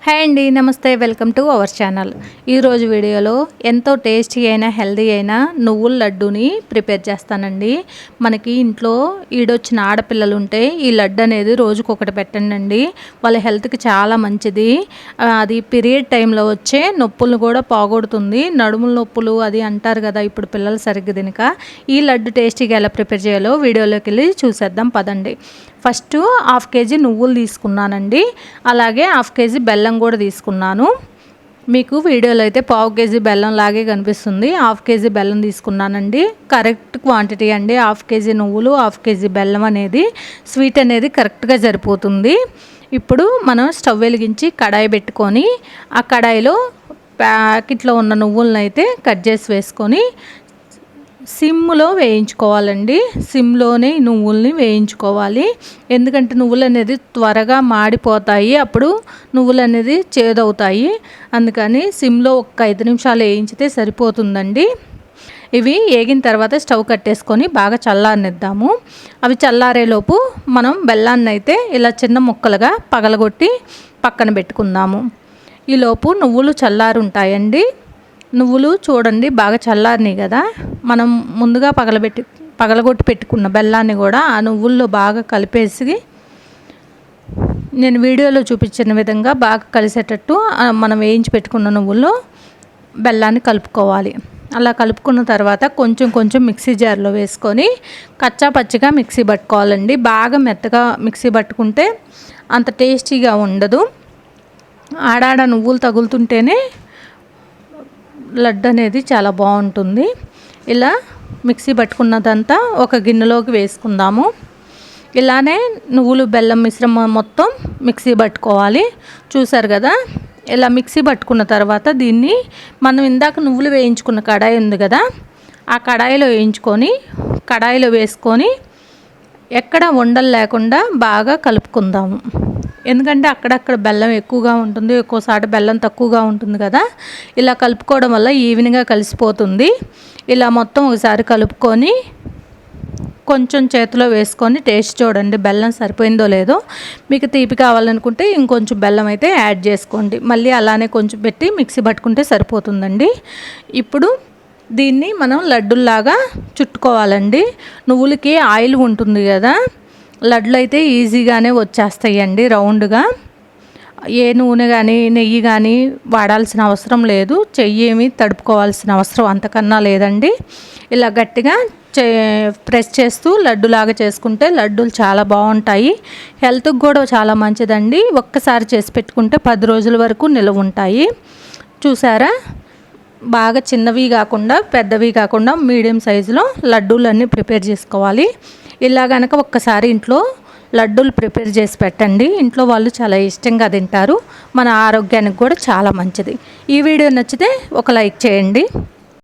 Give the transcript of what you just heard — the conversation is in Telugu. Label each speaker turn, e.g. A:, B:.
A: హాయ్ అండి, నమస్తే. Welcome to our channel. ఈరోజు వీడియోలో ఎంతో టేస్టీ అయిన హెల్దీ అయిన నువ్వుల లడ్డూని ప్రిపేర్ చేస్తానండి. మనకి ఇంట్లో ఈడొచ్చిన ఆడపిల్లలు ఉంటే ఈ లడ్డు అనేది రోజుకొకటి పెట్టండి. వాళ్ళ హెల్త్కి చాలా మంచిది. అది పీరియడ్ టైంలో వచ్చే నొప్పులు కూడా పోగొడుతుంది. నడుముల నొప్పులు అది అంటారు కదా, ఇప్పుడు పిల్లలు సరిగ్గా తినక. ఈ లడ్డు టేస్టీగా ఎలా ప్రిపేర్ చేయాలో వీడియోలోకి వెళ్ళి చూసేద్దాం పదండి. ఫస్ట్ 1/2 kg నువ్వులు తీసుకున్నానండి. అలాగే 1/2 kg బెల్లం కూడా తీసుకున్నాను. మీకు వీడియోలో అయితే 1/2 kg బెల్లం లాగే కనిపిస్తుంది. 1/2 kg బెల్లం తీసుకున్నానండి. కరెక్ట్ క్వాంటిటీ అండి. 1/2 kg నువ్వులు 1/2 kg బెల్లం అనేది స్వీట్ అనేది కరెక్ట్గా సరిపోతుంది. ఇప్పుడు మనం స్టవ్ వెలిగించి కడాయి పెట్టుకొని ఆ కడాయిలో ప్యాకెట్లో ఉన్న నువ్వులను అయితే కట్ చేసి వేసుకొని సిమ్లో వేయించుకోవాలండి. సిమ్లోనే నువ్వుల్ని వేయించుకోవాలి. ఎందుకంటే నువ్వులు అనేది త్వరగా మాడిపోతాయి, అప్పుడు నువ్వులు అనేది చేదవుతాయి. అందుకని సిమ్లో ఒక 5 నిమిషాలు వేయించితే సరిపోతుందండి. ఇవి వేగిన తర్వాత స్టవ్ కట్టేసుకొని బాగా చల్లారనిద్దాము. అవి చల్లారేలోపు మనం బెల్లాన్ని అయితే ఇలా చిన్న ముక్కలుగా పగలగొట్టి పక్కన పెట్టుకుందాము. ఈలోపు నువ్వులు చల్లారుంటాయండి. నువ్వులు చూడండి బాగా చల్లారినాయి కదా. మనం ముందుగా పగలగొట్టి పెట్టుకున్న బెల్లాన్ని కూడా ఆ నువ్వుల్లో బాగా కలిపేసి నేను వీడియోలో చూపించిన విధంగా బాగా కలిసేటట్టు మనం వేయించి పెట్టుకున్న నువ్వుల్లో బెల్లాన్ని కలుపుకోవాలి. అలా కలుపుకున్న తర్వాత కొంచెం కొంచెం మిక్సీ జార్లో వేసుకొని కచ్చా పచ్చిగా మిక్సీ పట్టుకోవాలండి. బాగా మెత్తగా మిక్సీ పట్టుకుంటే అంత టేస్టీగా ఉండదు. ఆడాడ నువ్వులు తగులుతుంటేనే లడ్డు అనేది చాలా బాగుంటుంది. ఇలా మిక్సీ పట్టుకున్నదంతా ఒక గిన్నెలోకి వేసుకుందాము. ఇలానే నువ్వులు బెల్లం మిశ్రమం మొత్తం మిక్సీ పట్టుకోవాలి. చూసారు కదా, ఇలా మిక్సీ పట్టుకున్న తర్వాత దీన్ని మనం ఇందాక నువ్వులు వేయించుకున్న కడాయి ఉంది కదా, ఆ కడాయిలో కడాయిలో వేసుకొని ఎక్కడ ఉండలు లేకుండా బాగా కలుపుకుందాము. ఎందుకంటే అక్కడక్కడ బెల్లం ఎక్కువగా ఉంటుంది, ఒక్కోసారి బెల్లం తక్కువగా ఉంటుంది కదా. ఇలా కలుపుకోవడం వల్ల ఈవెన్గా కలిసిపోతుంది. ఇలా మొత్తం ఒకసారి కలుపుకొని కొంచెం చేతిలో వేసుకొని టేస్ట్ చూడండి, బెల్లం సరిపోయిందో లేదో. మీకు తీపి కావాలనుకుంటే ఇంకొంచెం బెల్లం అయితే యాడ్ చేసుకోండి. మళ్ళీ అలానే కొంచెం పెట్టి మిక్సీ పట్టుకుంటే సరిపోతుందండి. ఇప్పుడు దీన్ని మనం లడ్డుల్లాగా చుట్టుకోవాలండి. నువ్వులకి ఆయిల్ ఉంటుంది కదా, లడ్లు అయితే ఈజీగానే వచ్చేస్తాయండి రౌండ్గా. ఏ నూనె కానీ నెయ్యి కానీ వాడాల్సిన అవసరం లేదు. చెయ్యి ఏమి తడుపుకోవాల్సిన అవసరం అంతకన్నా లేదండి. ఇలా గట్టిగా ప్రెస్ చేస్తూ లడ్డులాగా చేసుకుంటే లడ్డూలు చాలా బాగుంటాయి. హెల్త్కి కూడా చాలా మంచిదండి. ఒక్కసారి చేసి పెట్టుకుంటే 10 రోజుల వరకు నిల్వ ఉంటాయి. చూసారా, బాగా చిన్నవి కాకుండా పెద్దవి కాకుండా మీడియం సైజులో లడ్డూలన్నీ ప్రిపేర్ చేసుకోవాలి. ఇలా కనుక ఒక్కసారి ఇంట్లో లడ్డూలు ప్రిపేర్ చేసి పెట్టండి. ఇంట్లో వాళ్ళు చాలా ఇష్టంగా తింటారు. మన ఆరోగ్యానికి కూడా చాలా మంచిది. ఈ వీడియో నచ్చితే ఒక లైక్ చేయండి.